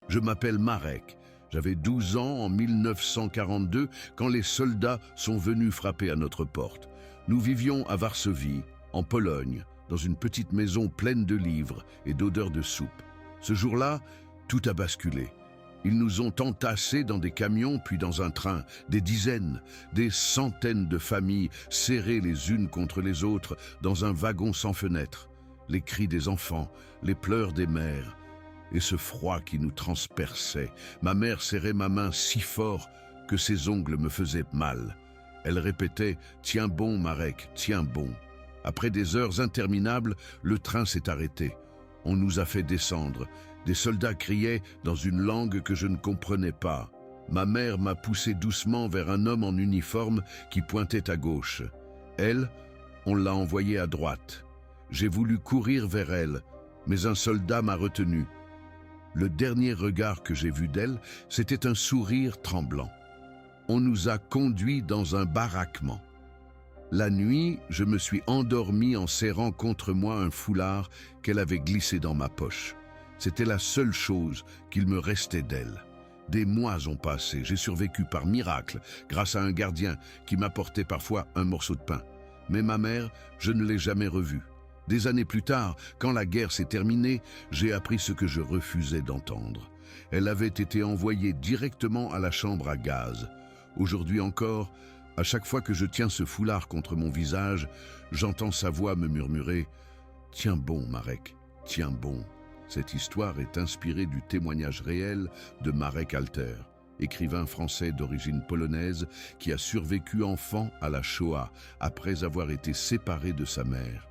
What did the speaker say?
Je m'appelle Marek. J'avais 12 ans en 1942 quand les soldats sont venus frapper à notre porte. Nous vivions à Varsovie, en Pologne, dans une petite maison pleine de livres et d'odeurs de soupe. Ce jour-là, tout a basculé. Ils nous ont entassés dans des camions puis dans un train, des dizaines, des centaines de familles serrées les unes contre les autres dans un wagon sans fenêtre. Les cris des enfants, les pleurs des mères et ce froid qui nous transperçait. Ma mère serrait ma main si fort que ses ongles me faisaient mal. Elle répétait « Tiens bon, Marek, tiens bon ». Après des heures interminables, le train s'est arrêté. On nous a fait descendre. Des soldats criaient dans une langue que je ne comprenais pas. Ma mère m'a poussé doucement vers un homme en uniforme qui pointait à gauche. Elle, on l'a envoyée à droite. J'ai voulu courir vers elle, mais un soldat m'a retenu. Le dernier regard que j'ai vu d'elle, c'était un sourire tremblant. On nous a conduits dans un baraquement. La nuit, je me suis endormi en serrant contre moi un foulard qu'elle avait glissé dans ma poche. C'était la seule chose qu'il me restait d'elle. Des mois ont passé, j'ai survécu par miracle, grâce à un gardien qui m'apportait parfois un morceau de pain. Mais ma mère, je ne l'ai jamais revue. Des années plus tard, quand la guerre s'est terminée, j'ai appris ce que je refusais d'entendre. Elle avait été envoyée directement à la chambre à gaz. Aujourd'hui encore, à chaque fois que je tiens ce foulard contre mon visage, j'entends sa voix me murmurer « Tiens bon, Marek, tiens bon ». Cette histoire est inspirée du témoignage réel de Marek Alter, écrivain français d'origine polonaise qui a survécu enfant à la Shoah après avoir été séparé de sa mère.